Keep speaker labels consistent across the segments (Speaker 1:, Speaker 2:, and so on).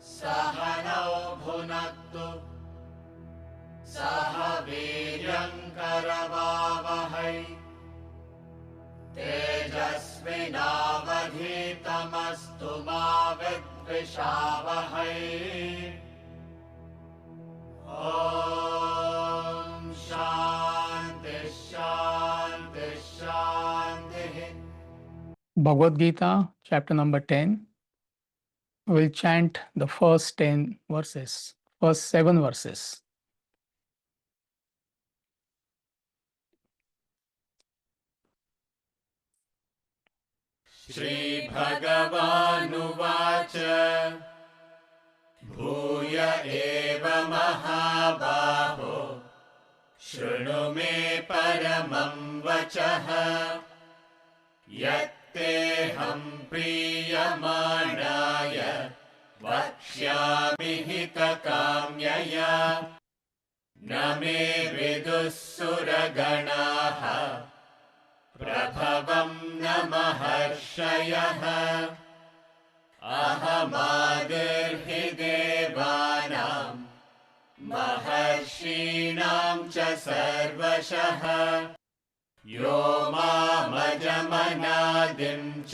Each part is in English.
Speaker 1: सहनौ भुनक्तु सह वीर्यङ्करवावहै तेजस्विनावधीतमस्तु मा विद्विषावहै ॐ शान्ति शान्ति शान्तिः.
Speaker 2: Bhagavad Gita, chapter number 10. We'll chant the first 10 verses, first 7 verses.
Speaker 1: श्रीभगवानुवाच भूय एव महाबाहो शृणु मे परमं वचः यत्तेऽहं प्रीयमाणाय वक्ष्यामि हितकाम्यया न मे विदुः सुरगणाः प्रभवं न महर्षयः अहमादिर्हि देवानां महर्षीणां च सर्वशः यो मामजमनादिं च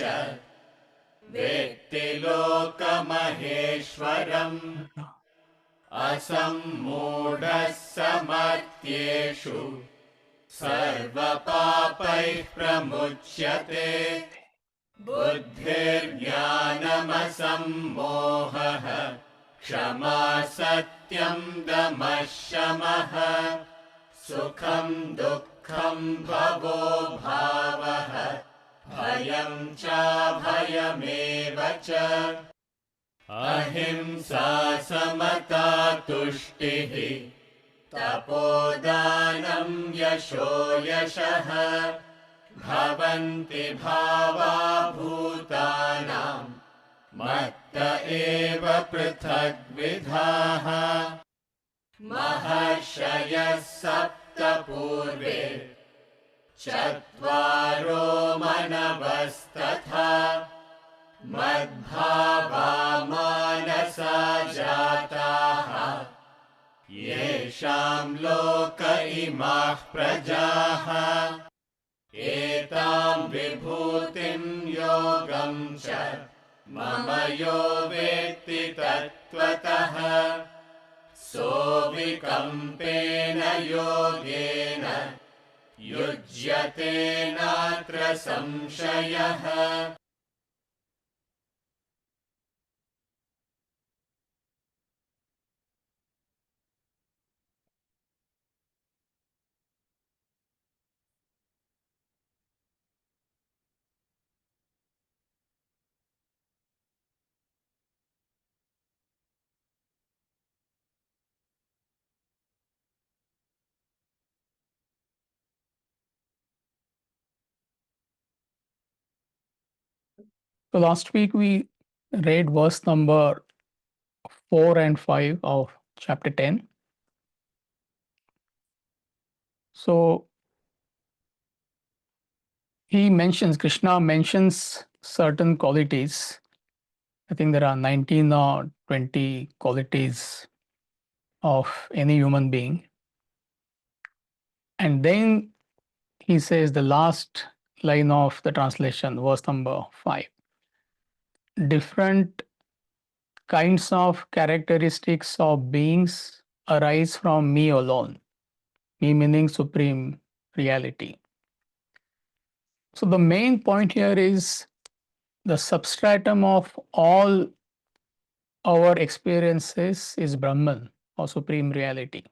Speaker 1: वेत्ति लोकमहेश्वरम् असम्मूढः समर्थ्येषु सर्वपापैः प्रमुच्यते बुद्धिर्ज्ञानमसम्मोहः क्षमा सत्यं दमः शमः सुखं दुःखं भवो भावः भयं चाभयमेव च अहिंसा समता तुष्टिः तपोदानं यशो यशः भवन्ति भावा भूतानां मत्त एव पृथग्विधाः महर्षयः सप्त पूर्वे चत्वारो मनवस्तथा मद्भावा मानसा जाताः येषां लोक इमाः प्रजाः एतां विभूतिं योगं च मम यो वेत्ति तत्त्वतः सोऽविकम्पेन योगेन युज्यते नात्र संशयः.
Speaker 2: So last week we read verse number 4 and 5 of chapter 10. So Krishna mentions certain qualities. I think there are 19 or 20 qualities of any human being. And then he says the last line of the translation, verse number 5. Different kinds of characteristics of beings arise from me alone, me meaning supreme reality. So the main point here is the substratum of all our experiences is Brahman or supreme reality.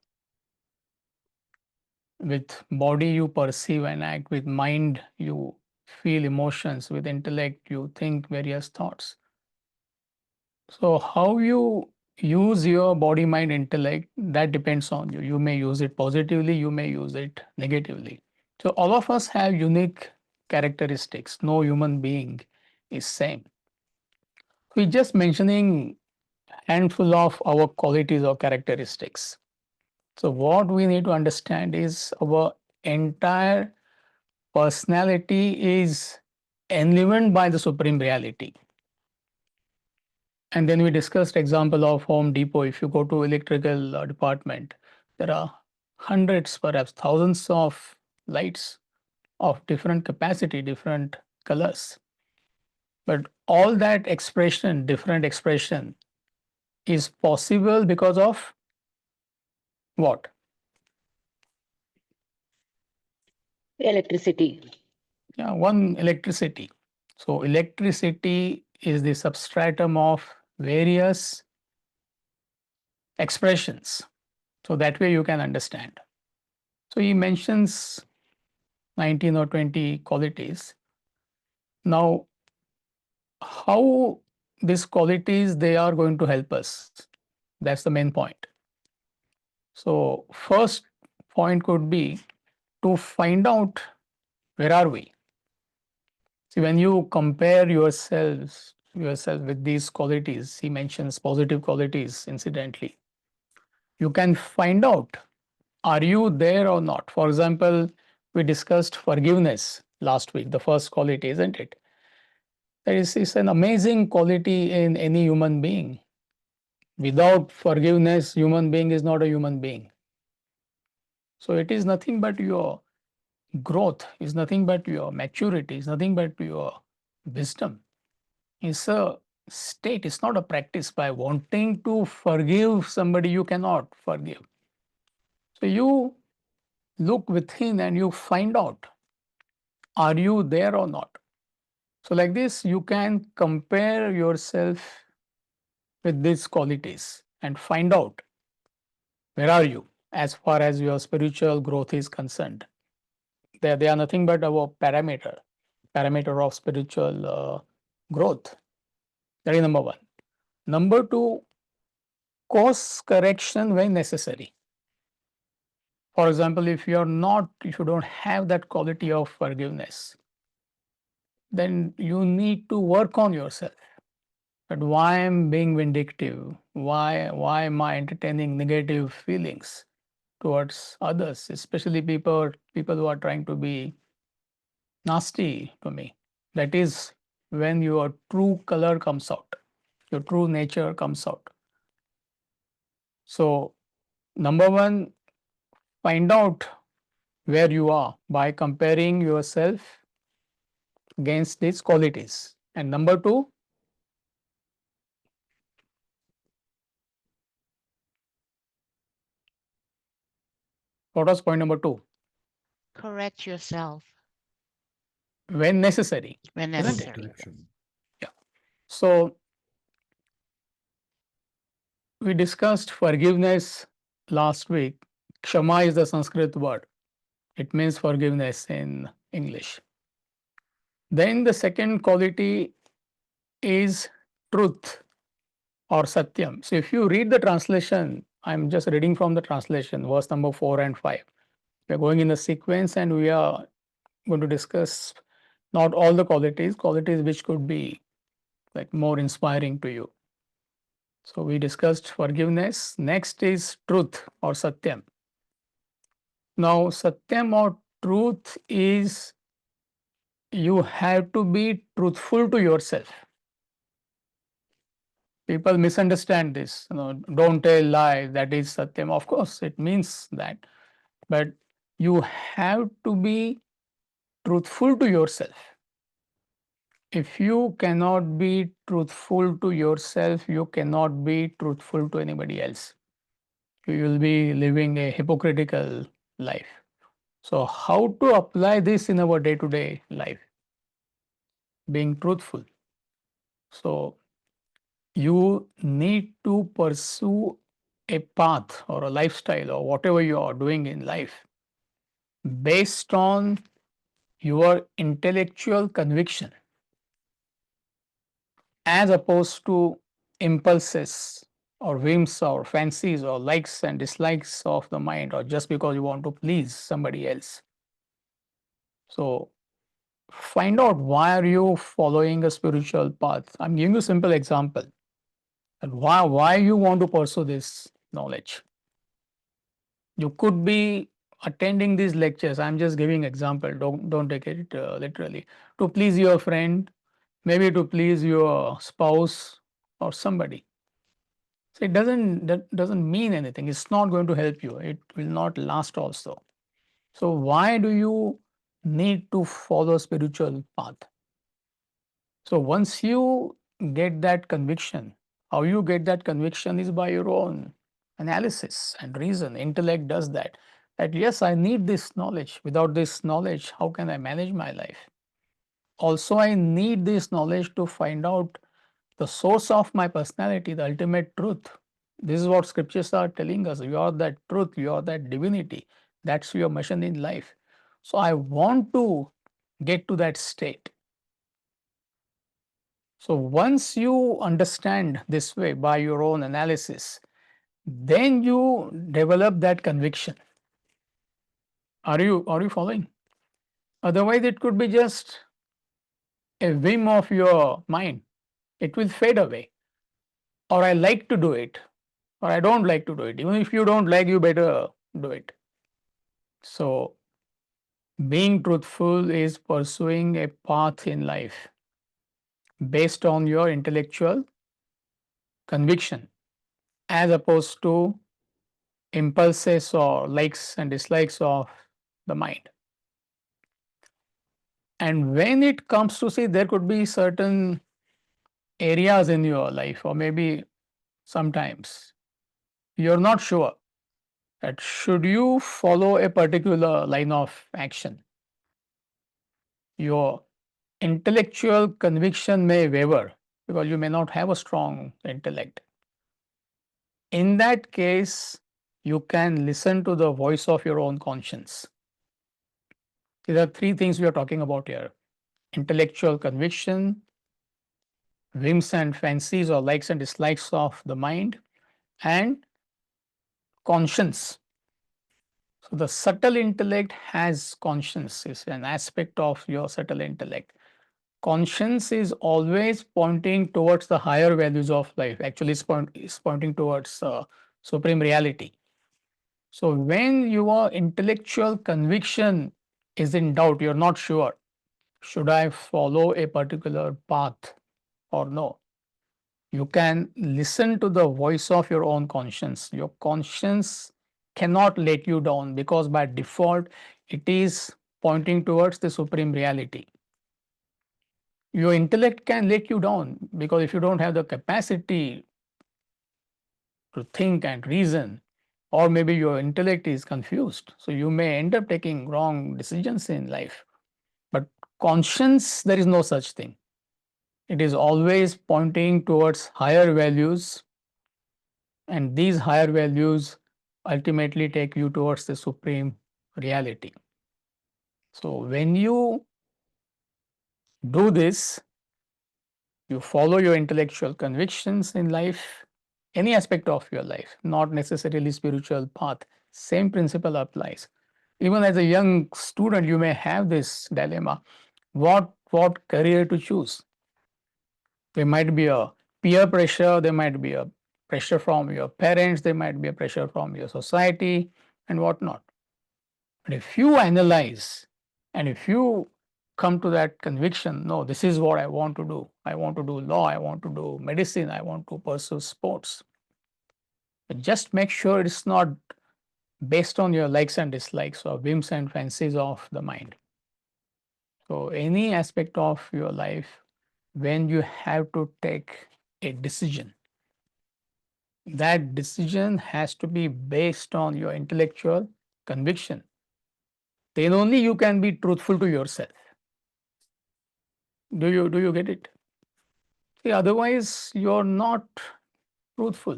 Speaker 2: With body you perceive and act, with mind you feel emotions, with intellect you think various thoughts. So how you use your body, mind, intellect, that depends on you. You may use it positively, you may use it negatively. So all of us have unique characteristics. No human being is same. We're just mentioning handful of our qualities or characteristics. So what we need to understand is our entire personality is enlivened by the supreme reality. And then we discussed example of Home Depot. If you go to electrical department, there are hundreds, perhaps thousands of lights of different capacity, different colors. But all that expression, different expression, is possible because of what?
Speaker 3: Electricity.
Speaker 2: Yeah, one, electricity. So electricity is the substratum of various expressions. So that way you can understand. So he mentions 19 or 20 qualities. Now, how these qualities they are going to help us? That's the main point. So first point could be to find out where are we. See, when you compare yourself with these qualities, he mentions positive qualities incidentally, you can find out are you there or not. For example, we discussed forgiveness last week, the first quality, isn't it? That is an amazing quality in any human being. Without forgiveness, human being is not a human being. So it is nothing but your growth, is nothing but your maturity, is nothing but your wisdom. It's a state, it's not a practice. By wanting to forgive somebody, you cannot forgive. So you look within and you find out are you there or not. So, like this, you can compare yourself with these qualities and find out where are you as far as your spiritual growth is concerned. They are nothing but our parameter of spiritual growth. That is number one. Number two, course correction when necessary. For example, if you don't have that quality of forgiveness, then you need to work on yourself. But why am being vindictive? Why am I entertaining negative feelings towards others, especially people who are trying to be nasty to me? That is when your true color comes out, your true nature comes out. So, number one, find out where you are by comparing yourself against these qualities. And number two, what was point number two?
Speaker 3: Correct yourself
Speaker 2: When necessary,
Speaker 3: when
Speaker 2: isn't it?
Speaker 3: necessary.
Speaker 2: Yeah. So we discussed forgiveness last week. Shama is the Sanskrit word. It means forgiveness in English. Then the second quality is truth or Satyam. So if you read the translation, I'm just reading from the translation, verse number 4 and 5. We're going in a sequence and we are going to discuss not all the qualities which could be like more inspiring to you. So we discussed forgiveness. Next is truth or Satyam. Now, Satyam or truth is you have to be truthful to yourself. People misunderstand this. Don't tell lies. That is Satyam. Of course, it means that, but you have to be truthful to yourself. If you cannot be truthful to yourself, you cannot be truthful to anybody else. You will be living a hypocritical life. So, how to apply this in our day to day life? Being truthful. So, you need to pursue a path or a lifestyle or whatever you are doing in life based on your intellectual conviction as opposed to impulses or whims or fancies or likes and dislikes of the mind or just because you want to please somebody else. So, find out why are you following a spiritual path. I'm giving you a simple example. And why you want to pursue this knowledge. You could be attending these lectures. I'm just giving example. Don't take it literally. To please your friend, maybe to please your spouse or somebody. So that doesn't mean anything. It's not going to help you. It will not last also. So why do you need to follow spiritual path? So once you get that conviction, how you get that conviction is by your own analysis and reason. Intellect does that. That yes, I need this knowledge. Without this knowledge, how can I manage my life? Also, I need this knowledge to find out the source of my personality, the ultimate truth. This is what scriptures are telling us. You are that truth, you are that divinity. That's your mission in life. So I want to get to that state. So once you understand this way by your own analysis, then you develop that conviction. Are you following? Otherwise, it could be just a whim of your mind. It will fade away. Or I like to do it, or I don't like to do it. Even if you don't like, you better do it. So being truthful is pursuing a path in life based on your intellectual conviction as opposed to impulses or likes and dislikes of the mind. And when it comes to see, there could be certain areas in your life, or maybe sometimes you're not sure that should you follow a particular line of action. Your intellectual conviction may waver because you may not have a strong intellect. In that case, you can listen to the voice of your own conscience. These are three things we are talking about here: intellectual conviction, whims and fancies or likes and dislikes of the mind, and conscience. So, the subtle intellect has conscience, is an aspect of your subtle intellect. Conscience is always pointing towards the higher values of life. Actually, it's pointing towards supreme reality. So when your intellectual conviction is in doubt, you're not sure, should I follow a particular path or no? You can listen to the voice of your own conscience. Your conscience cannot let you down because by default, it is pointing towards the supreme reality. Your intellect can let you down because if you don't have the capacity to think and reason, or maybe your intellect is confused, so you may end up taking wrong decisions in life. But conscience, there is no such thing. It is always pointing towards higher values, and these higher values ultimately take you towards the supreme reality. So when you do this, you follow your intellectual convictions in life, any aspect of your life, not necessarily spiritual path. Same principle applies. Even as a young student, you may have this dilemma: what career to choose? There might be a peer pressure, there might be a pressure from your parents, there might be a pressure from your society, and whatnot. But if you analyze and if you come to that conviction, no, this is what I want to do. I want to do law, I want to do medicine, I want to pursue sports. But just make sure it's not based on your likes and dislikes or whims and fancies of the mind. So, any aspect of your life, when you have to take a decision, that decision has to be based on your intellectual conviction. Then only you can be truthful to yourself. Do you get it? See, otherwise you're not truthful.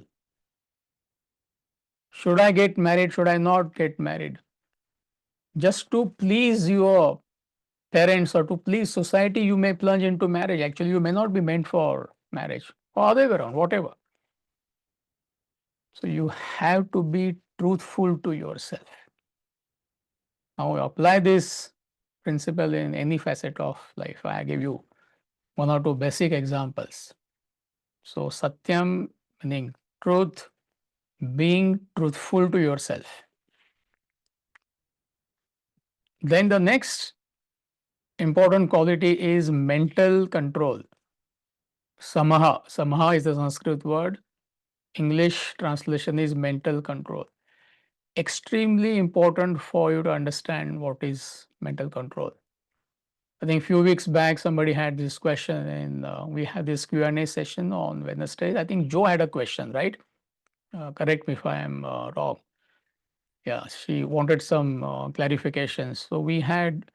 Speaker 2: Should I get married? Should I not get married? Just to please your parents or to please society, you may plunge into marriage. Actually, you may not be meant for marriage, or other way around, whatever. So you have to be truthful to yourself. Now apply this principle in any facet of life. I give you one or two basic examples. So Satyam meaning truth, being truthful to yourself. Then the next important quality is mental control. Samaha. Samaha is the Sanskrit word. English translation is mental control. Extremely important for you to understand what is mental control. I think a few weeks back somebody had this question, and we had this Q&A session on Wednesday. I think Joe had a question, right? Correct me if I am wrong. Yeah, she wanted some clarifications. So we had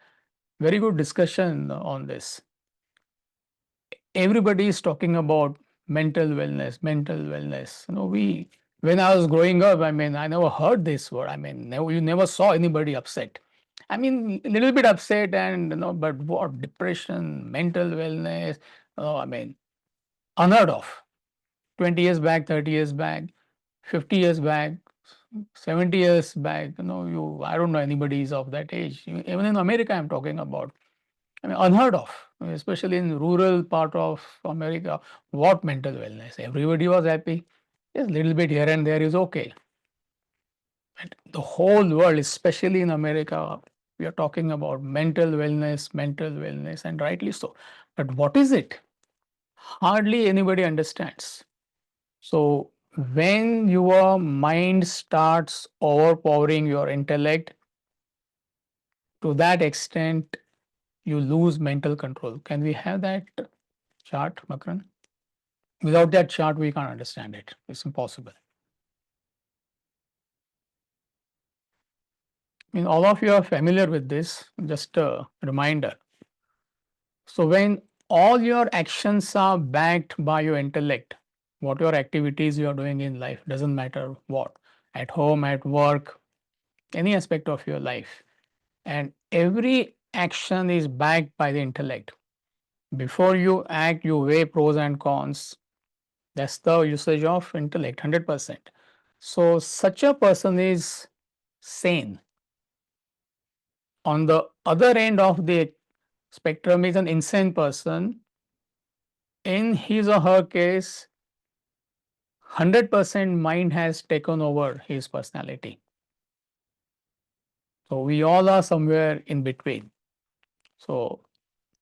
Speaker 2: very good discussion on this. Everybody is talking about mental wellness, mental wellness. When I was growing up, I mean, I never heard this word. I mean, you never saw anybody upset. I mean, a little bit upset, and but what depression, mental wellness? I mean, unheard of. 20 years back, 30 years back, 50 years back, 70 years back. I don't know anybody is of that age. Even in America, I'm talking about. I mean, unheard of, especially in rural part of America. What mental wellness? Everybody was happy. Just little bit here and there is okay. But the whole world, especially in America, we are talking about mental wellness, and rightly so. But what is it? Hardly anybody understands. So when your mind starts overpowering your intellect, to that extent, you lose mental control. Can we have that chart, Makran? Without that chart, we can't understand it. It's impossible. I mean, all of you are familiar with this. Just a reminder. So when all your actions are backed by your intellect, what your activities you are doing in life, doesn't matter what, at home, at work, any aspect of your life, and every action is backed by the intellect. Before you act, you weigh pros and cons. That's the usage of intellect, 100%. So such a person is sane. On the other end of the spectrum is an insane person. In his or her case, 100% mind has taken over his personality. So we all are somewhere in between. So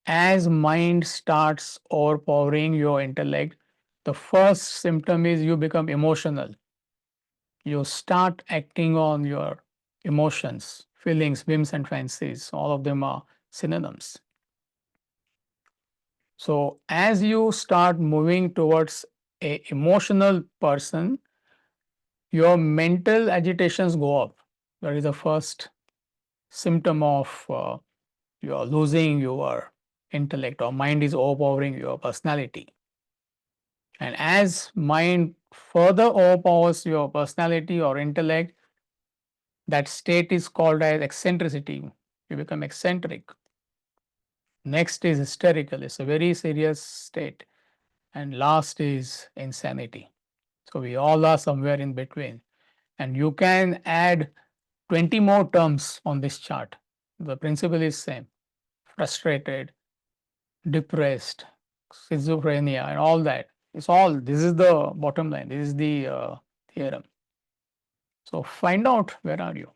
Speaker 2: as mind starts overpowering your intellect, the first symptom is you become emotional. You start acting on your emotions, feelings, whims, and fancies. All of them are synonyms. So as you start moving towards a emotional person, your mental agitations go up. That is the first symptom of you are losing your intellect, or mind is overpowering your personality. And as mind further overpowers your personality or intellect, that state is called as eccentricity. You become eccentric. Next is hysterical. It's a very serious state. And last is insanity. So we all are somewhere in between. And you can add 20 more terms on this chart. The principle is same. Frustrated, depressed, schizophrenia, and all that. This is the bottom line. This is the theorem. So find out where are you.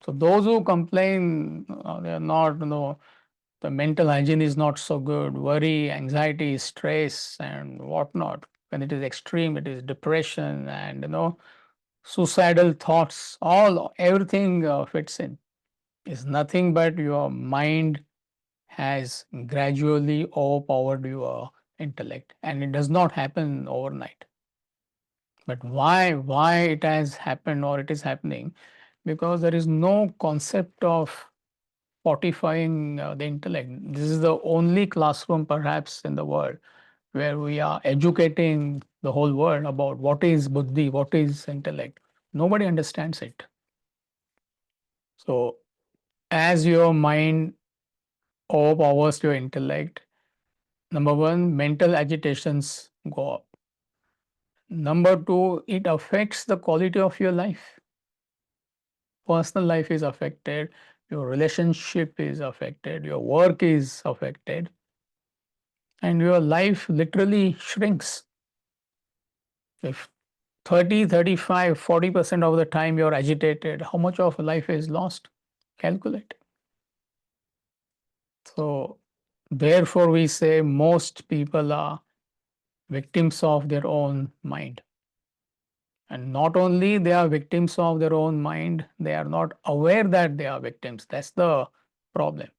Speaker 2: So those who complain, they are not, the mental hygiene is not so good, worry, anxiety, stress, and whatnot. When it is extreme, it is depression and suicidal thoughts. Everything fits in. It's nothing but your mind has gradually overpowered your intellect, and it does not happen overnight. But why it has happened or it is happening? Because there is no concept of fortifying the intellect. This is the only classroom perhaps in the world where we are educating the whole world about what is buddhi, what is intellect. Nobody understands it. So as your mind overpowers your intellect, number one, mental agitations go up. Number two, it affects the quality of your life. Personal life is affected, your relationship is affected, your work is affected, and your life literally shrinks. If 30, 35, 40% of the time you're agitated, how much of life is lost? Calculate. So therefore we say most people are victims of their own mind. And not only they are victims of their own mind, they are not aware that they are victims. That's the problem.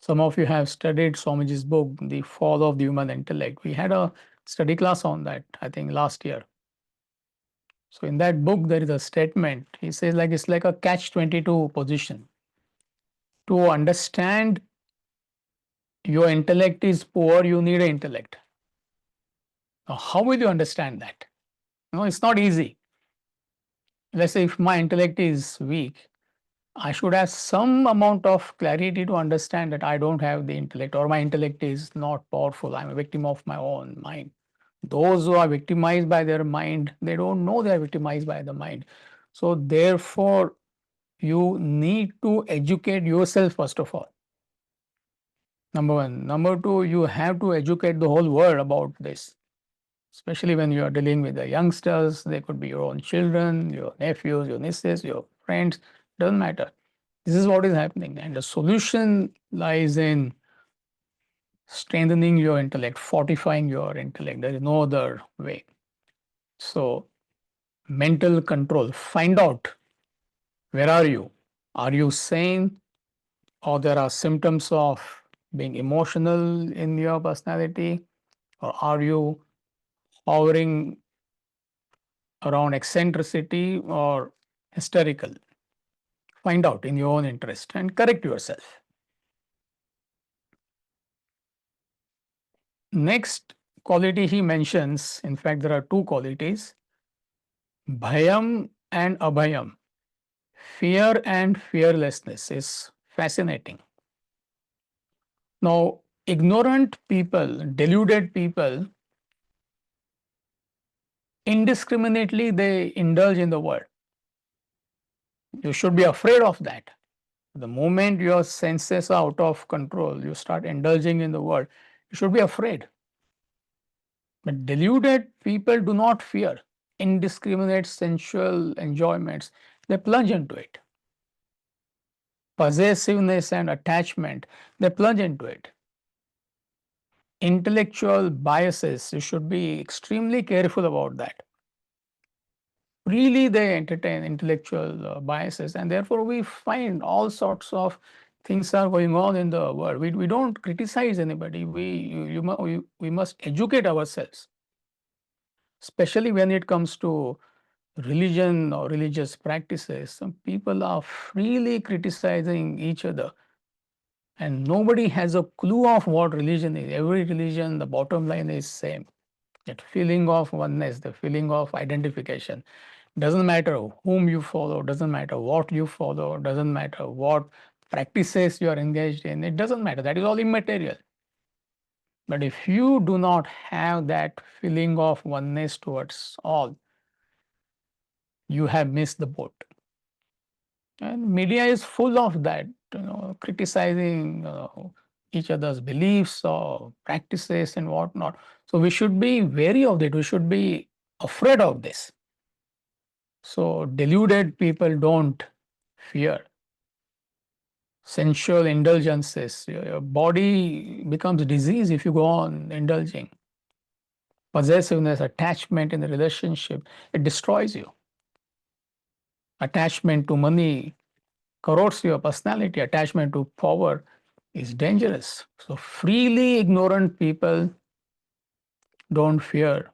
Speaker 2: Some of you have studied Swamiji's book, The Fall of the Human Intellect. We had a study class on that, I think, last year. So in that book, there is a statement. He says like it's like a catch-22 position. To understand your intellect is poor, you need an intellect. Now, how will you understand that? It's not easy. Let's say if my intellect is weak, I should have some amount of clarity to understand that I don't have the intellect or my intellect is not powerful. I'm a victim of my own mind. Those who are victimized by their mind, they don't know they are victimized by the mind. So therefore, you need to educate yourself first of all. Number one. Number two, you have to educate the whole world about this, especially when you are dealing with the youngsters. They could be your own children, your nephews, your nieces, your friends, doesn't matter. This is what is happening. And the solution lies in strengthening your intellect, fortifying your intellect. There is no other way. So, mental control, find out where are you? Are you sane? Or there are symptoms of being emotional in your personality? Or are you hovering around eccentricity or hysterical? Find out in your own interest and correct yourself. Next quality he mentions, in fact, there are two qualities, Bhayam and Abayam. Fear and fearlessness is fascinating. Now, ignorant people, deluded people, indiscriminately they indulge in the world. You should be afraid of that. The moment your senses are out of control, you start indulging in the world, you should be afraid. But deluded people do not fear indiscriminate sensual enjoyments, they plunge into it. Possessiveness and attachment, they plunge into it. Intellectual biases, you should be extremely careful about that. Really, they entertain intellectual biases, and therefore we find all sorts of things are going on in the world. We don't criticize anybody. We must educate ourselves, especially when it comes to religion or religious practices. Some people are freely criticizing each other, and nobody has a clue of what religion is. Every religion, the bottom line is same. That feeling of oneness, the feeling of identification. Doesn't matter whom you follow, doesn't matter what you follow, doesn't matter what practices you are engaged in, it doesn't matter. That is all immaterial. But if you do not have that feeling of oneness towards all, you have missed the boat. And media is full of that, criticizing each other's beliefs or practices and whatnot. So we should be wary of it. We should be afraid of this. So deluded people don't fear. Sensual indulgences, your body becomes disease if you go on indulging. Possessiveness, attachment in the relationship, it destroys you. Attachment to money corrodes your personality. Attachment to power is dangerous. So freely ignorant people don't fear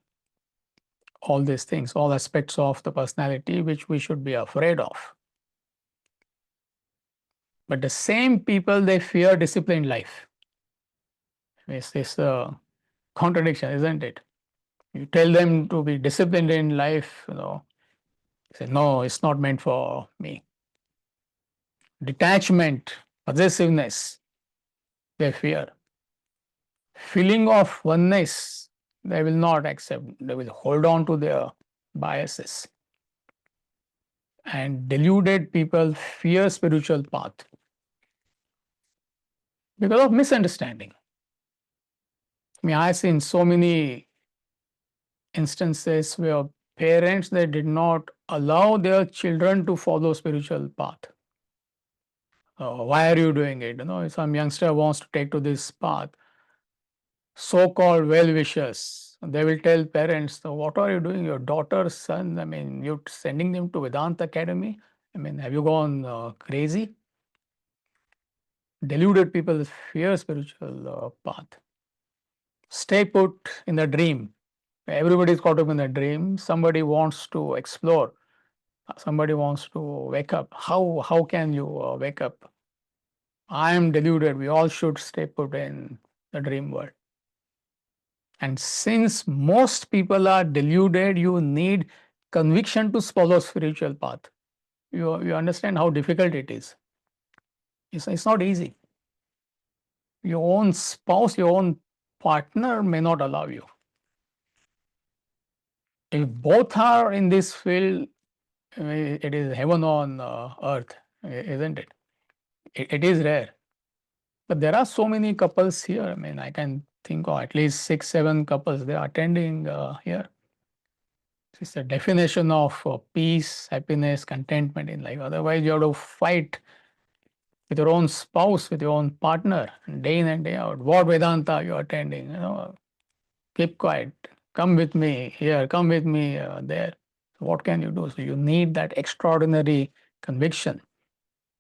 Speaker 2: all these things, all aspects of the personality which we should be afraid of. But the same people, they fear disciplined life. It's this contradiction, isn't it? You tell them to be disciplined in life, say, no, it's not meant for me. Detachment, possessiveness, they fear. Feeling of oneness, they will not accept. They will hold on to their biases. And deluded people fear spiritual path because of misunderstanding. I mean, I've seen so many instances where parents, they did not allow their children to follow spiritual path. Why are you doing it? Some youngster wants to take to this path. so-called well-wishers. They will tell parents, "So what are you doing? Your daughter's son, I mean, you're sending them to Vedanta Academy? I mean, have you gone crazy?" Deluded people fear spiritual path. Stay put in the dream. Everybody's caught up in the dream. Somebody wants to explore. Somebody wants to wake up. How can you wake up? I am deluded. We all should stay put in the dream world. And since most people are deluded, you need conviction to follow spiritual path. You understand how difficult it is. It's not easy. Your own spouse, your own partner may not allow you. If both are in this field, it is heaven on earth, isn't it? It is rare. But there are so many couples here. I mean, I can think of at least 6, 7 couples they are attending here. It's a definition of peace, happiness, contentment in life. Otherwise, you have to fight with your own spouse, with your own partner, day in and day out. What Vedanta you are attending? Keep quiet. Come with me here. Come with me there. So what can you do? So you need that extraordinary conviction.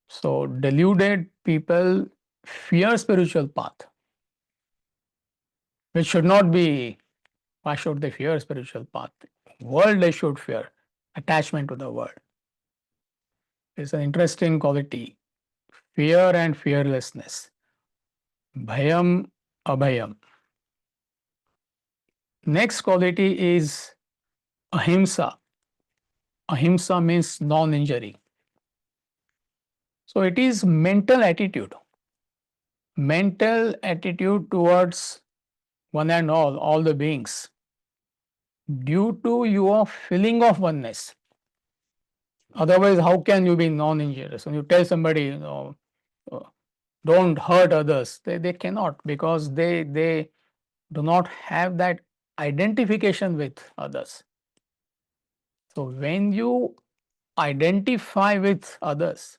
Speaker 2: So deluded people fear spiritual path, which should not be. Why should they fear spiritual path? World they should fear. Attachment to the world. It's an interesting quality. Fear and fearlessness. Bayam Abayam. Next quality is Ahimsa. Ahimsa means non-injury. So it is mental attitude. Mental attitude towards one and all the beings, due to your feeling of oneness. Otherwise, how can you be non-injurious? When you tell somebody, uh, don't hurt others, they cannot, because they do not have that identification with others. So when you identify with others,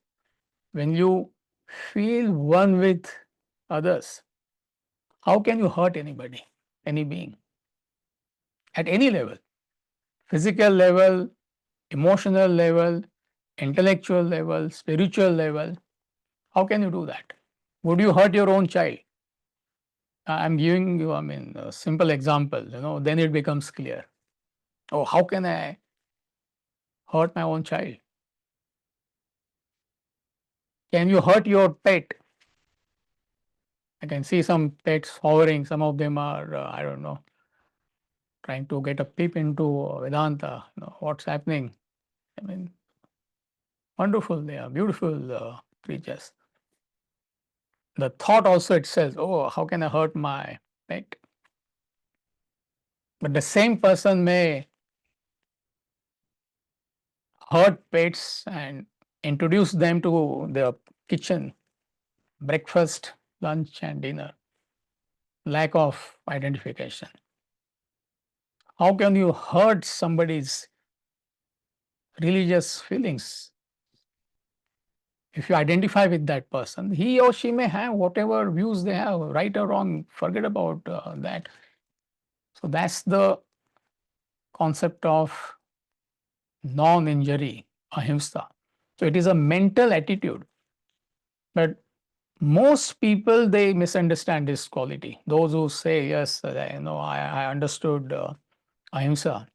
Speaker 2: when you feel one with others, how can you hurt anybody, any being, at any level? Physical level, emotional level, intellectual level, spiritual level. How can you do that? Would you hurt your own child? I'm giving you, I mean, a simple example, then it becomes clear. Oh, how can I hurt my own child? Can you hurt your pet? I can see some pets hovering, some of them are, I don't know, trying to get a peep into Vedanta, what's happening. I mean, wonderful, they are beautiful creatures. The thought also itself, oh, how can I hurt my pet? But the same person may hurt pets and introduce them to the kitchen, breakfast, lunch, and dinner. Lack of identification. How can you hurt somebody's religious feelings? If you identify with that person, he or she may have whatever views they have, right or wrong, forget about that. So that's the concept of non-injury, ahimsa. So it is a mental attitude. But most people, they misunderstand this quality. Those who say, yes, I understood ahimsa,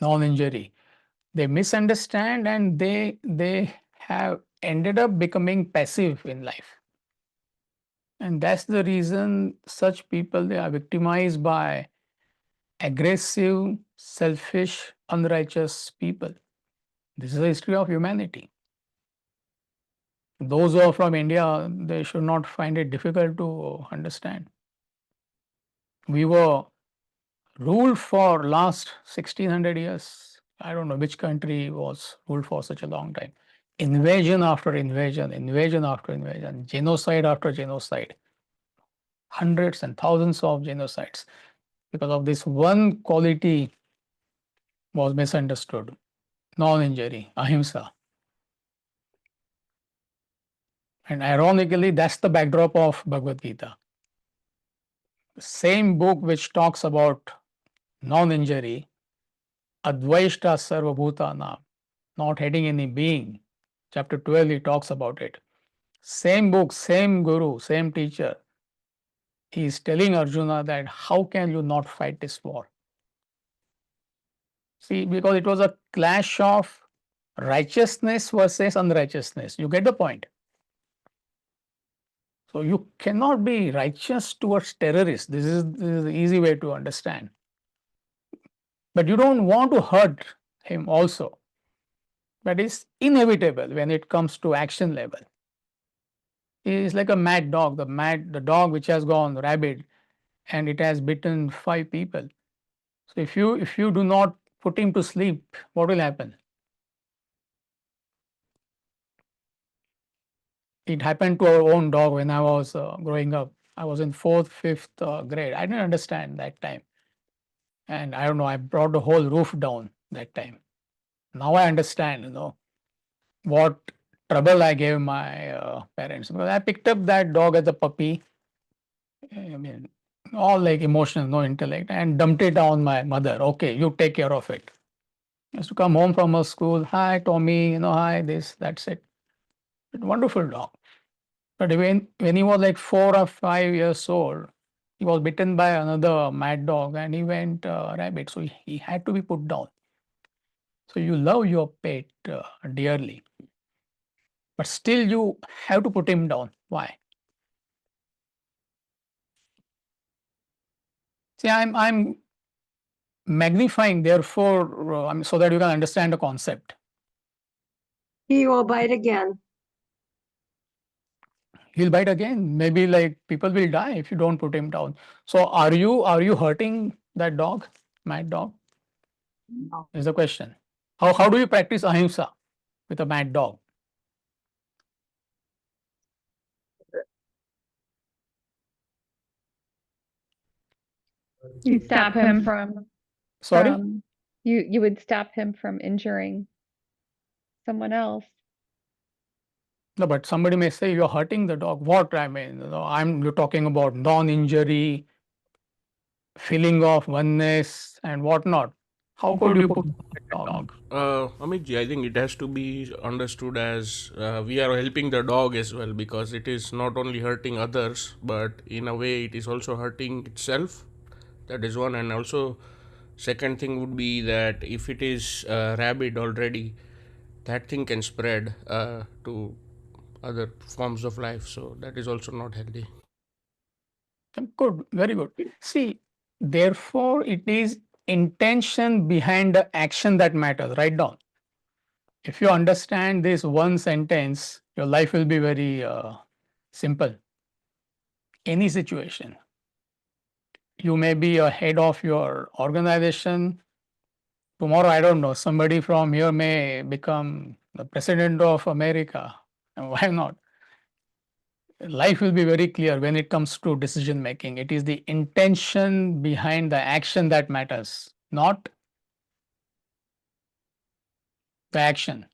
Speaker 2: non-injury, they misunderstand and they have ended up becoming passive in life. And that's the reason such people, they are victimized by aggressive, selfish, unrighteous people. This is the history of humanity. Those who are from India, they should not find it difficult to understand. We were ruled for last 1600 years. I don't know which country was ruled for such a long time. Invasion after invasion, invasion after invasion, genocide after genocide, hundreds and thousands of genocides, because of this one quality was misunderstood, non-injury, ahimsa. And ironically, that's the backdrop of Bhagavad Gita. The same book which talks about non-injury, Advaishta Sarvabhutanam, not having any being. Chapter 12, he talks about it. Same book, same guru, same teacher. He is telling Arjuna that how can you not fight this war? See, because it was a clash of righteousness versus unrighteousness. You get the point? So you cannot be righteous towards terrorists. This is the easy way to understand. But you don't want to hurt him also. That is inevitable when it comes to action level. He is like a mad dog, the dog which has gone rabid and it has bitten 5 people. So if you do not put him to sleep, what will happen? It happened to our own dog when I was growing up. I was in 4th, 5th grade. I didn't understand that time. And I don't know, I brought the whole roof down that time. Now I understand, what trouble I gave my parents. Because I picked up that dog as a puppy. I mean, all like emotions, no intellect, and dumped it on my mother. Okay, you take care of it. I used to come home from a school. Hi, Tommy. Hi, this, that's it. But wonderful dog. But when he was like 4 or 5 years old, he was bitten by another mad dog and he went rabid. So he had to be put down. So you love your pet dearly, but still you have to put him down. Why? See, I'm magnifying, therefore, so that you can understand the concept.
Speaker 4: He will bite again.
Speaker 2: He'll bite again. Maybe like people will die if you don't put him down. So are you hurting that dog, mad dog?
Speaker 4: No.
Speaker 2: Is the question. How do you practice ahimsa with a mad dog?
Speaker 5: You stop him from
Speaker 2: Sorry?
Speaker 5: you would stop him from injuring someone else.
Speaker 2: No, but somebody may say you're hurting the dog. What? I mean, you're talking about non-injury, feeling of oneness and whatnot. How could you put a dog?
Speaker 6: Amitji, I think it has to be understood as we are helping the dog as well, because it is not only hurting others, but in a way it is also hurting itself. That is one. And also, second thing would be that if it is rabid already, that thing can spread to other forms of life. So that is also not healthy.
Speaker 2: Good, very good. See, therefore, it is intention behind the action that matters. Write down. If you understand this one sentence, your life will be very simple. Any situation. You may be a head of your organization. Tomorrow, I don't know, somebody from here may become the president of America. And why not? Life will be very clear when it comes to decision making. It is the intention behind the action that matters, not the action.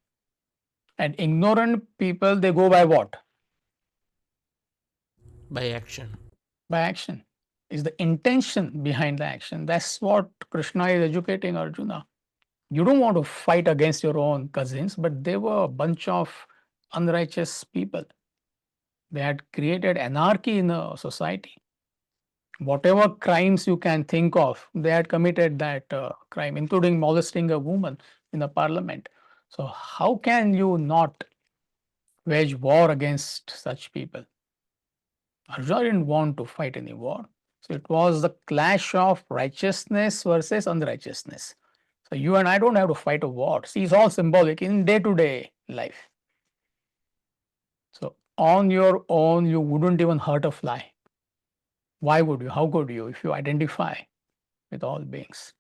Speaker 2: And ignorant people, they go by what?
Speaker 6: By action.
Speaker 2: By action. Is the intention behind the action. That's what Krishna is educating Arjuna. You don't want to fight against your own cousins, but they were a bunch of unrighteous people. They had created anarchy in a society. Whatever crimes you can think of, they had committed that crime, including molesting a woman in the parliament. So how can you not wage war against such people? Arjuna didn't want to fight any war. So it was the clash of righteousness versus unrighteousness. So you and I don't have to fight a war. See, it's all symbolic in day-to-day life. So on your own, you wouldn't even hurt a fly. Why would you? How could you if you identify with all beings?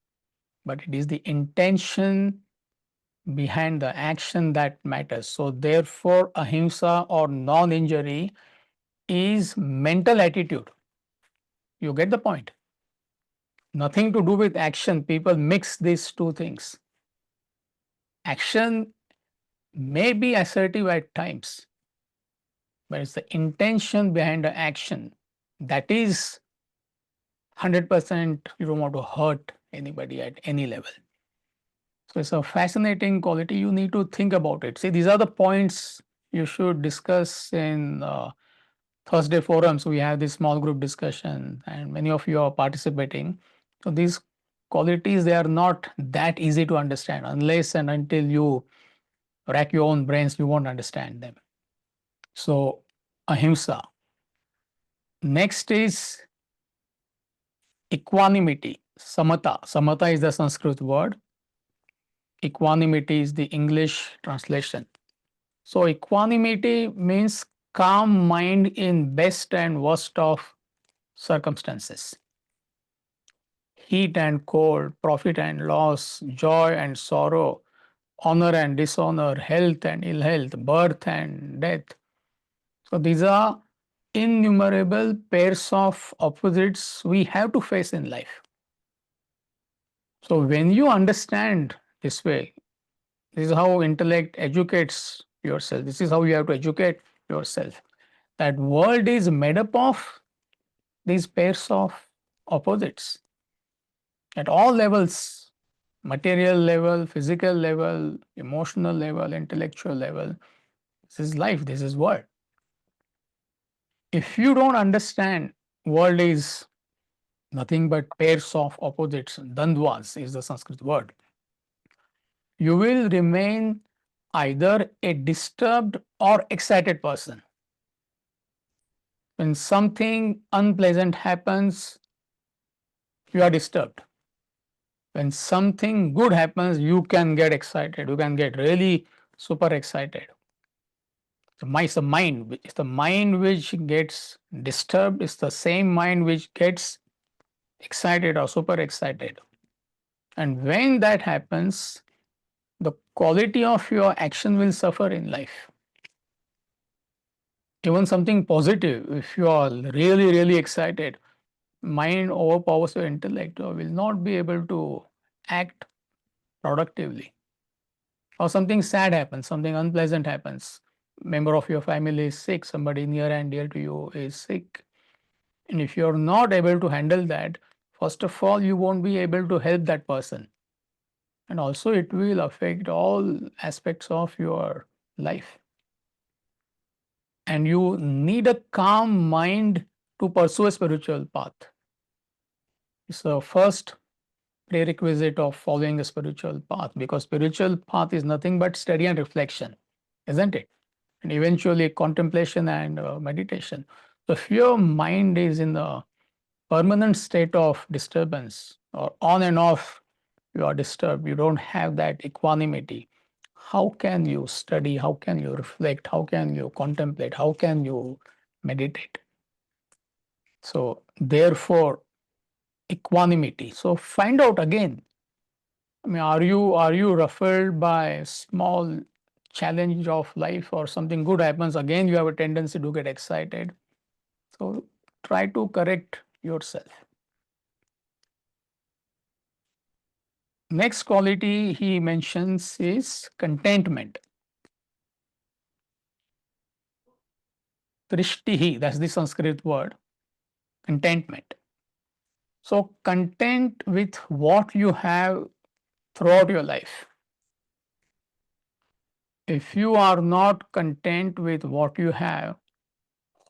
Speaker 2: But it is the intention behind the action that matters. So therefore, ahimsa or non-injury is mental attitude. You get the point? Nothing to do with action. People mix these two things. Action may be assertive at times, but it's the intention behind the action that is 100% you don't want to hurt anybody at any level. So it's a fascinating quality. You need to think about it. See, these are the points you should discuss in Thursday forums. We have this small group discussion, and many of you are participating. So these qualities, they are not that easy to understand unless and until you rack your own brains, you won't understand them. So Ahimsa. Next is equanimity, Samata. Samata is the Sanskrit word. Equanimity is the English translation. So equanimity means calm mind in best and worst of circumstances. Heat and cold, profit and loss, joy and sorrow, honor and dishonor, health and ill health, birth and death. So these are innumerable pairs of opposites we have to face in life. So when you understand this way, this is how intellect educates yourself. This is how you have to educate yourself. That world is made up of these pairs of opposites at all levels, material level, physical level, emotional level, intellectual level. This is life, this is world. If you don't understand world is nothing but pairs of opposites, dandvas is the Sanskrit word, you will remain either a disturbed or excited person. When something unpleasant happens, you are disturbed. When something good happens, you can get excited. You can get really super excited. It's the mind. It's the mind which gets disturbed. It's the same mind which gets excited or super excited. And when that happens, the quality of your action will suffer in life. Even something positive, if you are really, really excited, mind overpowers your intellect or will not be able to act productively. Or something sad happens, something unpleasant happens. Member of your family is sick, somebody near and dear to you is sick. And if you're not able to handle that, first of all, you won't be able to help that person. And also it will affect all aspects of your life. And you need a calm mind to pursue a spiritual path. It's the first prerequisite of following the spiritual path, because spiritual path is nothing but study and reflection, isn't it? And eventually contemplation and meditation. So if your mind is in a permanent state of disturbance or on and off, you are disturbed, you don't have that equanimity, how can you study? How can you reflect? How can you contemplate? How can you meditate? So therefore, equanimity. So find out again. I mean, are you ruffled by small challenge of life or something good happens? Again, you have a tendency to get excited. So try to correct yourself. Next quality he mentions is contentment. Trishtihi, that's the Sanskrit word, contentment. So content with what you have throughout your life. If you are not content with what you have,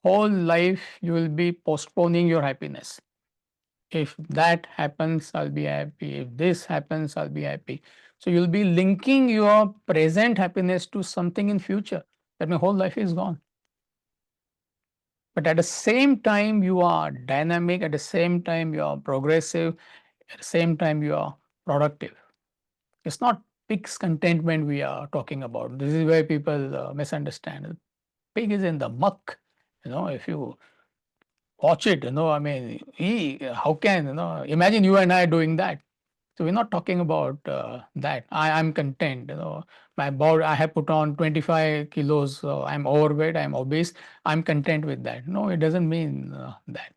Speaker 2: whole life you will be postponing your happiness. If that happens, I'll be happy. If this happens, I'll be happy. So you'll be linking your present happiness to something in future. That my whole life is gone. But at the same time, you are dynamic. At the same time, you are progressive. At the same time, you are productive. It's not pig's contentment we are talking about. This is where people misunderstand. Pig is in the muck. If you watch it, I mean, how can, imagine you and I doing that. So we're not talking about that. I'm content, my body, I have put on 25 kilos, I'm overweight, I'm obese, I'm content with that. No, it doesn't mean that.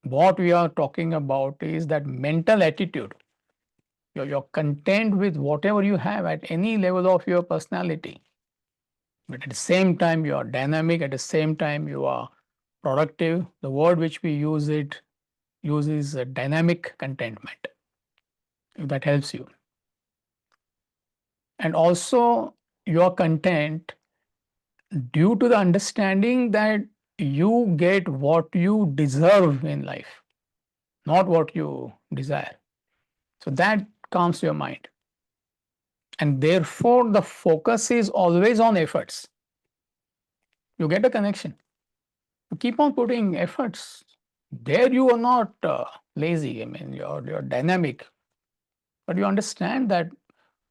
Speaker 2: What we are talking about is that mental attitude. You're content with whatever you have at any level of your personality. But at the same time, you are dynamic, at the same time, you are productive. The word which we use it uses dynamic contentment, if that helps you. And also, you are content due to the understanding that you get what you deserve in life, not what you desire. So that calms your mind. And therefore, the focus is always on efforts. You get a connection. You keep on putting efforts. There you are not lazy. I mean, you're dynamic. But you understand that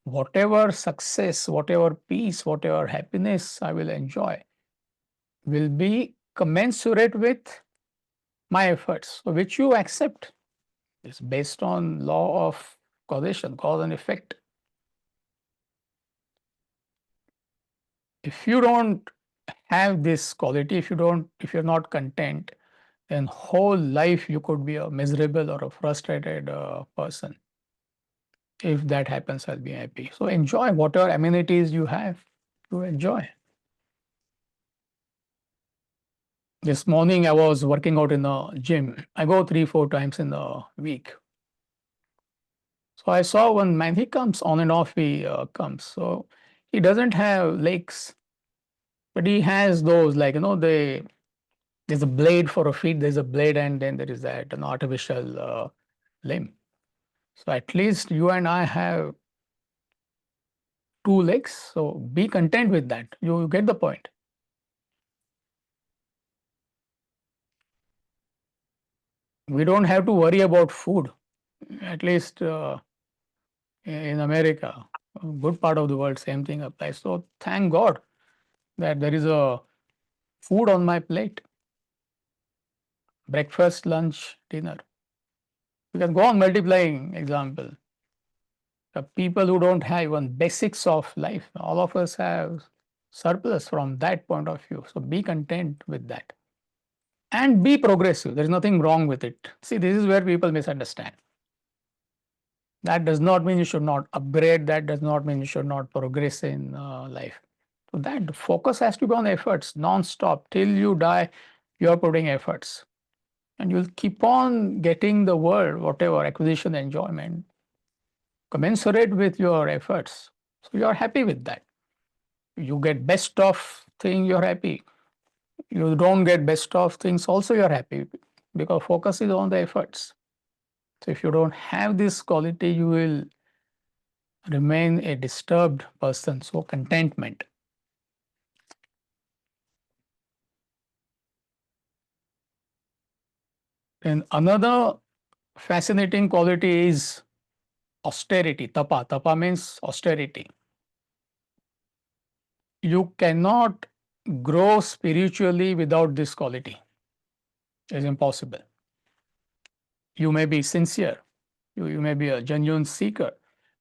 Speaker 2: whatever success, whatever peace, whatever happiness I will enjoy will be commensurate with my efforts, so which you accept. It's based on law of causation, cause and effect. If you don't have this quality, if you're not content, then whole life you could be a miserable or a frustrated person. If that happens, I'll be happy. So enjoy whatever amenities you have. You enjoy. This morning I was working out in the gym. I go 3-4 times in a week. So I saw one man, he comes on and off, he comes. So he doesn't have legs, but he has those, like, there's a blade for a feet, there's a blade, and then there is an artificial limb. So at least you and I have 2 legs. So be content with that. You get the point. We don't have to worry about food, at least in America. A good part of the world, same thing applies. So thank God that there is a food on my plate. Breakfast, lunch, dinner. You can go on multiplying example. The people who don't have even basics of life, all of us have surplus from that point of view. So be content with that. And be progressive. There is nothing wrong with it. See, this is where people misunderstand. That does not mean you should not upgrade. That does not mean you should not progress in life. So that focus has to be on efforts, non-stop. Till you die, you are putting efforts. And you'll keep on getting the world, whatever, acquisition, enjoyment, commensurate with your efforts. So you're happy with that. You get best of thing, you're happy. You don't get best of things, also you're happy, because focus is on the efforts. So if you don't have this quality, you will remain a disturbed person. So contentment. And another fascinating quality is austerity, tapa. Tapa means austerity. You cannot grow spiritually without this quality. It's impossible. You may be sincere, you may be a genuine seeker,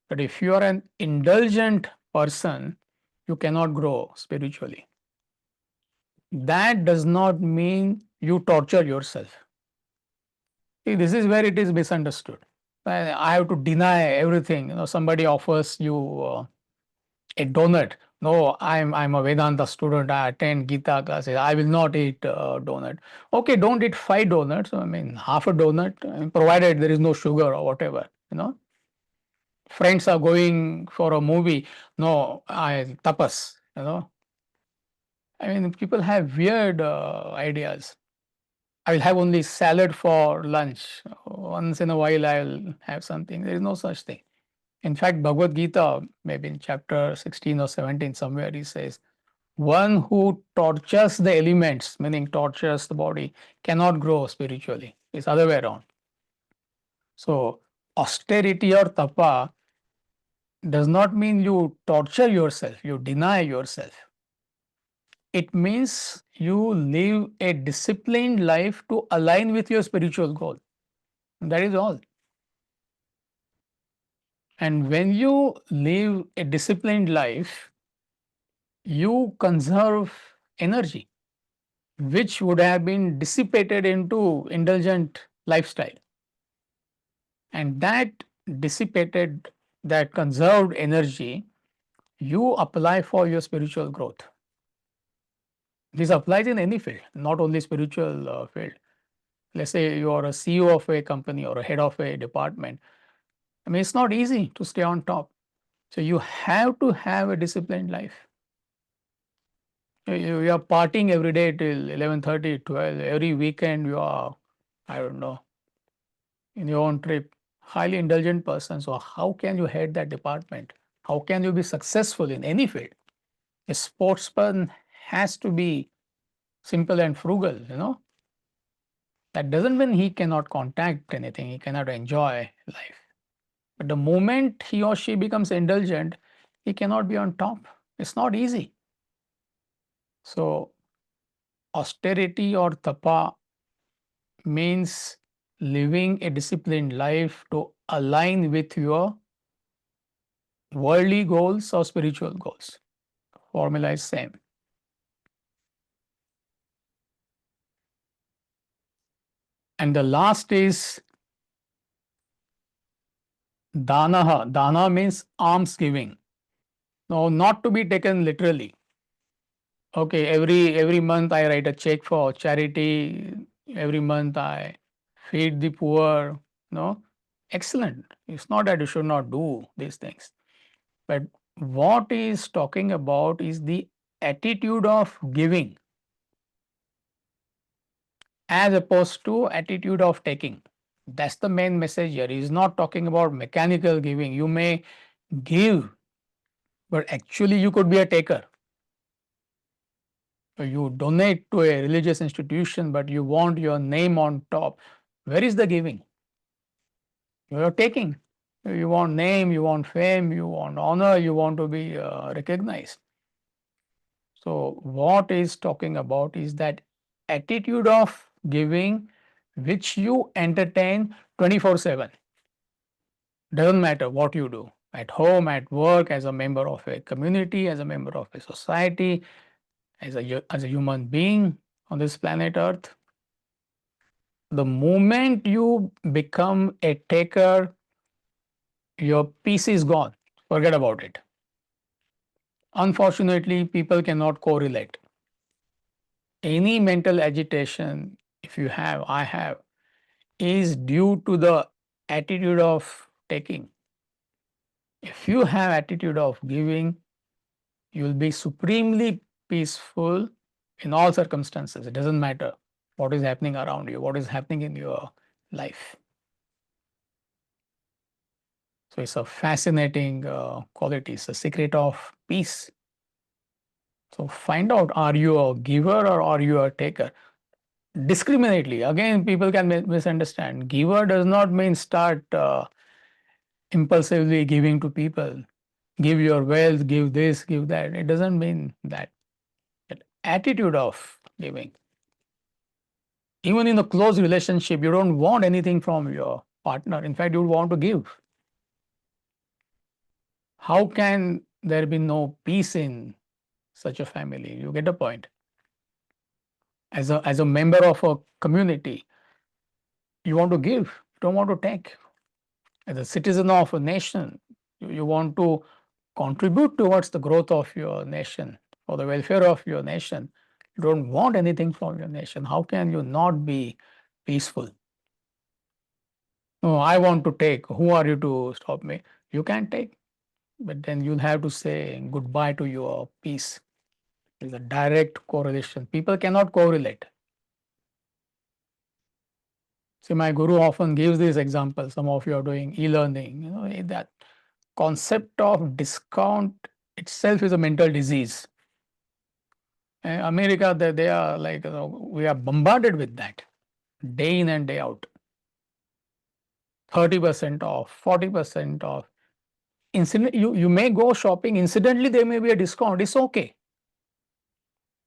Speaker 2: but if you are an indulgent person, you cannot grow spiritually. That does not mean you torture yourself. See, this is where it is misunderstood. I have to deny everything. Somebody offers you a donut. No, I'm a Vedanta student. I attend Gita classes. I will not eat donut. Okay, don't eat 5 donuts. I mean, half a donut, provided there is no sugar or whatever. Friends are going for a movie. No, I tapas. I mean, people have weird ideas. I will have only salad for lunch. Once in a while, I'll have something. There is no such thing. In fact, Bhagavad Gita, maybe in chapter 16 or 17, somewhere he says, one who tortures the elements, meaning tortures the body, cannot grow spiritually. It's other way around. So austerity or tapa does not mean you torture yourself, you deny yourself. It means you live a disciplined life to align with your spiritual goal. That is all. And when you live a disciplined life, you conserve energy, which would have been dissipated into indulgent lifestyle. And that dissipated, that conserved energy, you apply for your spiritual growth. This applies in any field, not only spiritual field. Let's say you are a CEO of a company or a head of a department. I mean, it's not easy to stay on top. So you have to have a disciplined life. You are partying every day till 11:30, 12. Every weekend you are, I don't know, in your own trip. Highly indulgent person. So how can you head that department? How can you be successful in any field? A sportsman has to be simple and frugal, That doesn't mean he cannot contact anything, he cannot enjoy life. But the moment he or she becomes indulgent, he cannot be on top. It's not easy. So austerity or tapa means living a disciplined life to align with your worldly goals or spiritual goals. Formula is same. And the last is danaha. Dana means alms giving. Now, not to be taken literally. Okay, every month I write a check for charity. Every month I feed the poor. No, excellent. It's not that you should not do these things, but what is talking about is the attitude of giving as opposed to attitude of taking. That's the main message here. He's not talking about mechanical giving. You may give, but actually you could be a taker. So you donate to a religious institution, but you want your name on top. Where is the giving? You are taking. You want name, you want fame, you want honor, you want to be recognized. So what is talking about is that attitude of giving which you entertain 24/7. Doesn't matter what you do, at home, at work, as a member of a community, as a member of a society, as a human being on this planet Earth. The moment you become a taker, your peace is gone. Forget about it. Unfortunately, people cannot correlate. Any mental agitation, if you have, I have, is due to the attitude of taking. If you have attitude of giving, you will be supremely peaceful in all circumstances. It doesn't matter what is happening around you, what is happening in your life. So it's a fascinating quality. It's a secret of peace. So find out, are you a giver or are you a taker? Discriminately. Again, people can misunderstand. Giver does not mean start impulsively giving to people. Give your wealth, give this, give that. It doesn't mean that. That attitude of giving. Even in a close relationship, you don't want anything from your partner. In fact, you want to give. How can there be no peace in such a family? You get the point. As a member of a community, you want to give, you don't want to take. As a citizen of a nation, you want to contribute towards the growth of your nation, for the welfare of your nation. You don't want anything from your nation. How can you not be peaceful? No, I want to take. Who are you to stop me? You can take, but then you'll have to say goodbye to your peace. There's a direct correlation. People cannot correlate. See, my guru often gives this example. Some of you are doing e-learning. That concept of discount itself is a mental disease. America, they are like, we are bombarded with that day in and day out. 30% off, 40% off. You may go shopping, incidentally, there may be a discount. It's okay.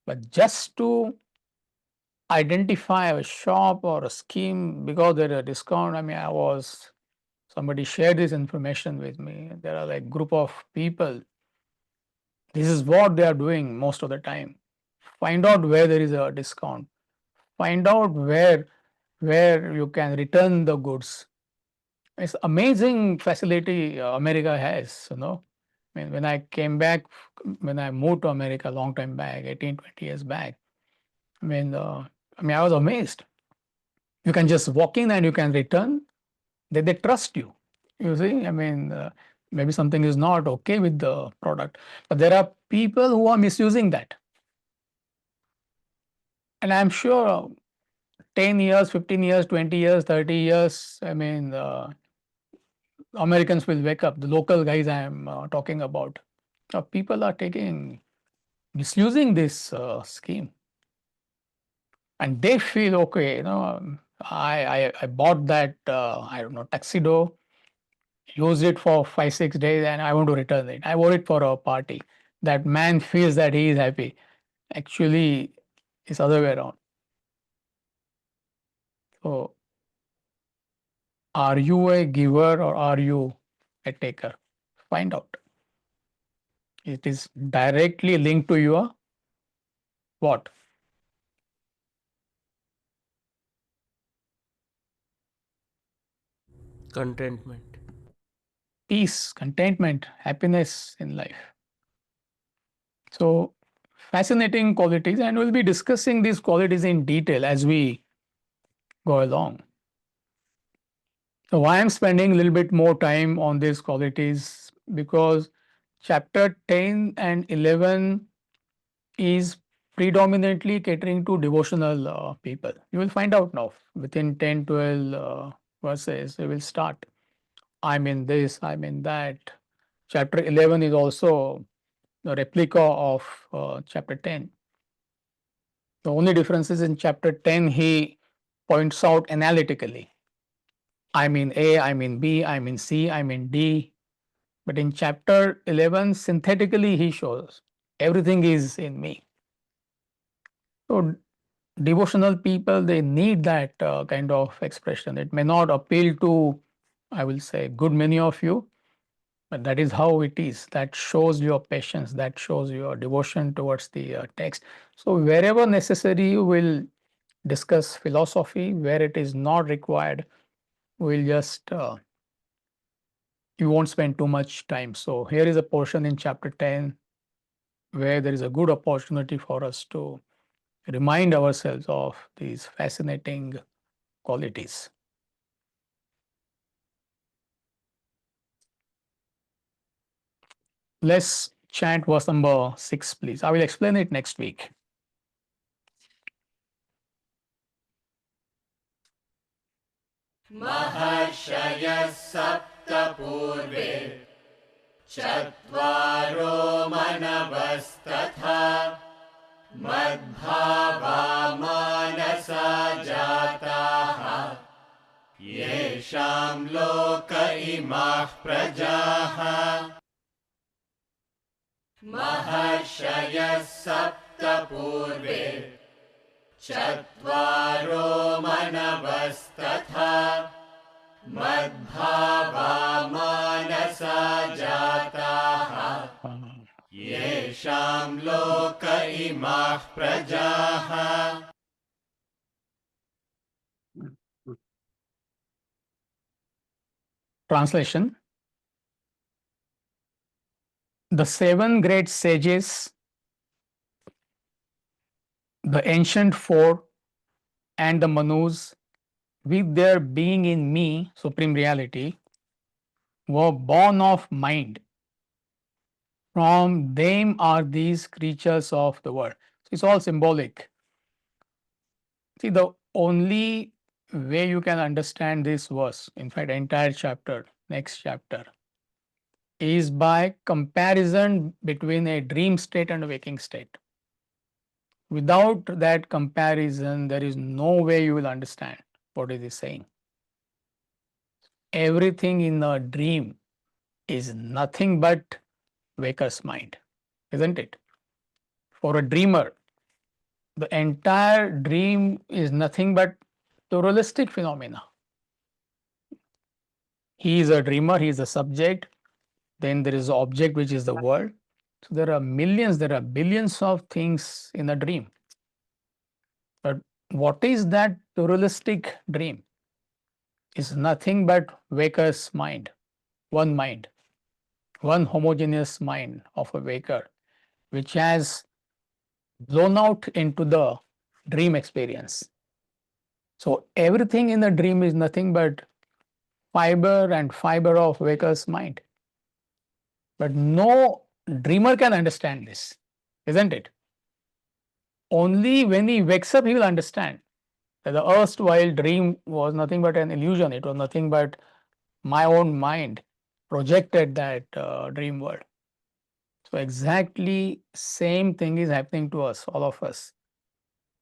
Speaker 2: But just to identify a shop or a scheme because there is a discount, somebody shared this information with me. There are like group of people. This is what they are doing most of the time. Find out where there is a discount. Find out where you can return the goods. It's amazing facility America has, when I came back, when I moved to America a long time back, 18, 20 years back, I was amazed. You can just walk in and you can return. They trust you. You see, I mean, maybe something is not okay with the product, but there are people who are misusing that. And I'm sure 10 years, 15 years, 20 years, 30 years, I mean, Americans will wake up, the local guys I am talking about. People are misusing this scheme. And they feel, okay, I bought that, I don't know, tuxedo, used it for 5-6 days, and I want to return it. I wore it for a party. That man feels that he is happy. Actually, it's other way around. So, are you a giver or are you a taker? Find out. It is directly linked to your what?
Speaker 6: Contentment.
Speaker 2: Peace, contentment, happiness in life. So, fascinating qualities, and we'll be discussing these qualities in detail as we go along. So, why I'm spending a little bit more time on these qualities, because chapter 10 and 11 is predominantly catering to devotional people. You will find out now within 10, 12 verses, they will start. I'm in this, I'm in that. Chapter 11 is also a replica of chapter 10. The only difference is in chapter 10, he points out analytically. I'm in A, I'm in B, I'm in C, I'm in D. But in chapter 11, synthetically, he shows everything is in me. So, devotional people, they need that kind of expression. It may not appeal to, I will say, good many of you, but that is how it is. That shows your patience, that shows your devotion towards the text. So, wherever necessary, you will discuss philosophy. Where it is not required, we'll just, you won't spend too much time. So, here is a portion in chapter 10 where there is a good opportunity for us to remind ourselves of these fascinating qualities. Let's chant verse number 6, please. I will explain it next week.
Speaker 1: महर्षयः सप्त पूर्वे चत्वारो मनवस्तथा मद्भावा मानसा जाताः येषां लोक इमाः प्रजाः महर्षयः सप्त पूर्वे चत्वारो मनवस्तथा मद्भावा मानसा जाताः येषां लोक इमाः प्रजाः.
Speaker 2: Translation. The 7 great sages, the ancient 4, and the Manus, with their being in me, supreme reality, were born of mind. From them are these creatures of the world. It's all symbolic. See, the only way you can understand this verse, in fact, entire chapter, next chapter, is by comparison between a dream state and a waking state. Without that comparison, there is no way you will understand what it is saying. Everything in a dream is nothing but waker's mind, isn't it? For a dreamer, the entire dream is nothing but pluralistic phenomena. He is a dreamer, he is a subject, then there is an object which is the world. So there are millions, there are billions of things in a dream. But what is that pluralistic dream? Is nothing but waker's mind, one homogeneous mind of a waker, which has blown out into the dream experience. So everything in the dream is nothing but fiber and fiber of waker's mind. But no dreamer can understand this, isn't it? Only when he wakes up, he will understand that the erstwhile dream was nothing but an illusion. It was nothing but my own mind projected that dream world. So exactly same thing is happening to us, all of us.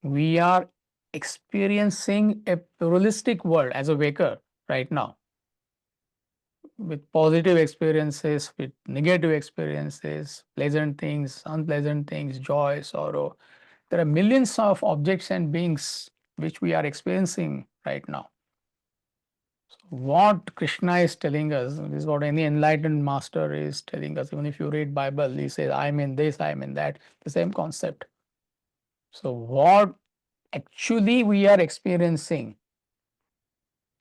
Speaker 2: We are experiencing a pluralistic world as a waker right now, with positive experiences, with negative experiences, pleasant things, unpleasant things, joy, sorrow. There are millions of objects and beings which we are experiencing right now. So what Krishna is telling us, this is what any enlightened master is telling us. Even if you read Bible, he says, I'm in this, I'm in that, the same concept. So what actually we are experiencing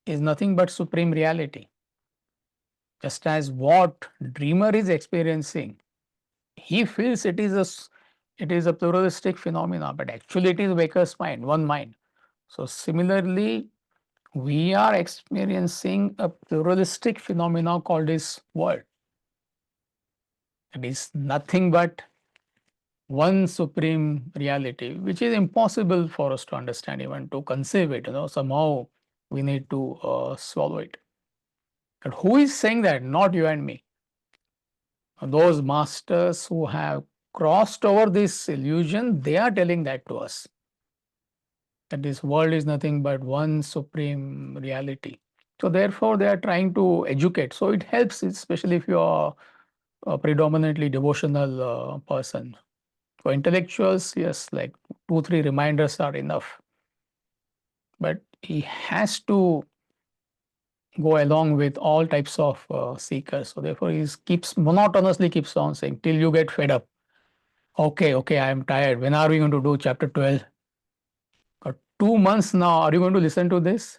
Speaker 2: is nothing but supreme reality. Just as what dreamer is experiencing, he feels it is a pluralistic phenomena, but actually it is waker's mind, one mind. So similarly, we are experiencing a pluralistic phenomena called this world. It is nothing but one supreme reality, which is impossible for us to understand, even to conceive it. Somehow we need to swallow it. But who is saying that? Not you and me. Those masters who have crossed over this illusion, they are telling that to us, that this world is nothing but one supreme reality. So therefore, they are trying to educate. So it helps, especially if you are a predominantly devotional person. For intellectuals, yes, like 2-3 reminders are enough. But he has to go along with all types of seekers. So therefore, he monotonously keeps on saying till you get fed up. Okay, I am tired. When are we going to do chapter 12? Got 2 months now. Are you going to listen to this?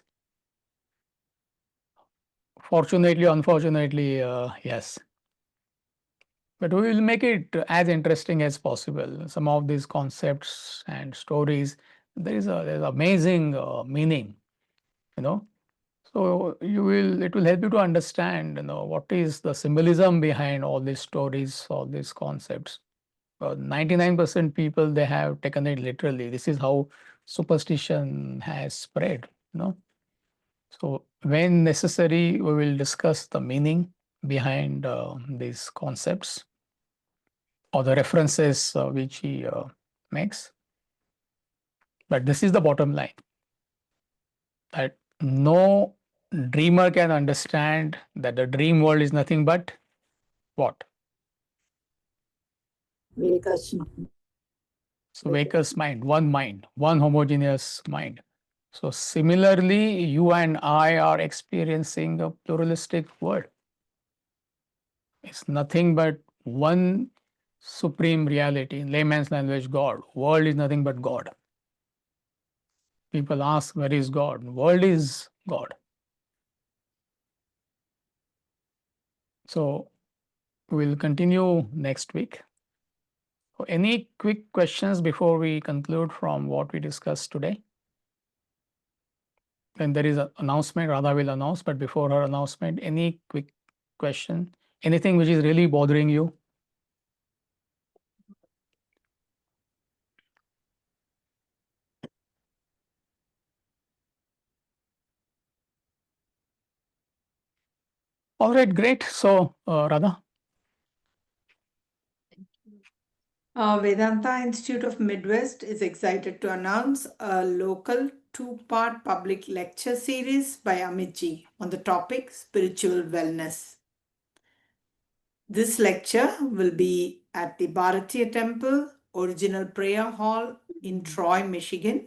Speaker 2: Fortunately, unfortunately, yes. But we will make it as interesting as possible. Some of these concepts and stories, there's amazing meaning, you know. So it will help you to understand, what is the symbolism behind all these stories, all these concepts. 99% people, they have taken it literally. This is how superstition has spread, So when necessary, we will discuss the meaning behind these concepts or the references which he makes. But this is the bottom line, that no dreamer can understand that the dream world is nothing but what? So waker's mind, one homogeneous mind. So similarly, you and I are experiencing a pluralistic world. It's nothing but one supreme reality. In layman's language, God. World is nothing but God. People ask, where is God? World is God. So we'll continue next week. Any quick questions before we conclude from what we discussed today? Then there is an announcement, Radha will announce, but before her announcement, any quick question? Anything which is really bothering you? All right, great. So, Radha.
Speaker 7: Vedanta Institute of Midwest is excited to announce a local 2-part public lecture series by Amit Ji on the topic spiritual wellness. This lecture will be at the Bharatiya Temple, Original Prayer Hall in Troy, Michigan.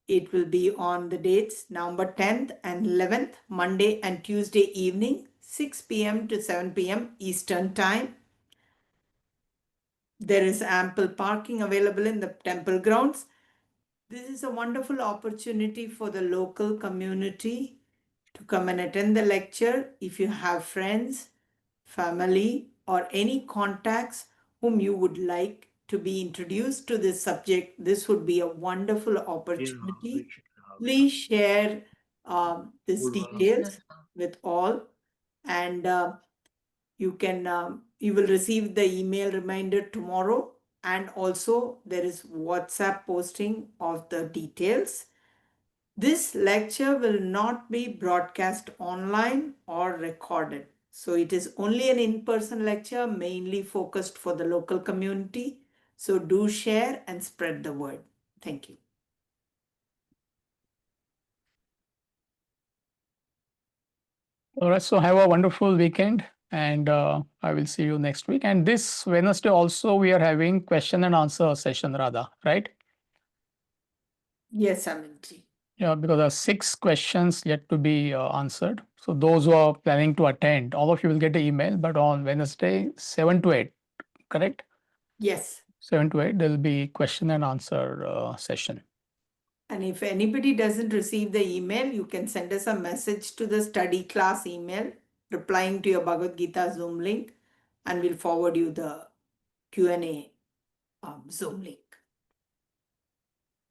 Speaker 7: It will be on the dates November 10th and 11th, Monday and Tuesday evening, 6 p.m. to 7 p.m. Eastern Time. There is ample parking available in the temple grounds. This is a wonderful opportunity for the local community to come and attend the lecture. If you have friends, family, or any contacts whom you would like to be introduced to this subject, this would be a wonderful opportunity please share these details with all, and you will receive the email reminder tomorrow, and also there is WhatsApp posting of the details. This lecture will not be broadcast online or recorded. So it is only an in-person lecture, mainly focused for the local community. So do share and spread the word. Thank you.
Speaker 2: All right, so have a wonderful weekend, and I will see you next week. And this Wednesday also we are having question and answer session, Radha, right?
Speaker 7: Yes, Aminji.
Speaker 2: Yeah, because there are 6 questions yet to be answered. So those who are planning to attend, all of you will get an email, but on Wednesday, 7 to 8, correct?
Speaker 7: Yes.
Speaker 2: 7 to 8, there will be question and answer session.
Speaker 7: And if anybody doesn't receive the email, you can send us a message to the study class email, replying to your Bhagavad Gita Zoom link, and we'll forward you the Q&A Zoom link.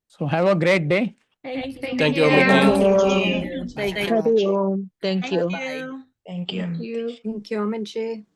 Speaker 2: So have a great day.
Speaker 6: Thank you,
Speaker 5: Thank
Speaker 6: Amit.
Speaker 5: you.
Speaker 3: Thank you.
Speaker 4: Hari Om.
Speaker 3: Thank you.
Speaker 4: Thank you, Amit Ji.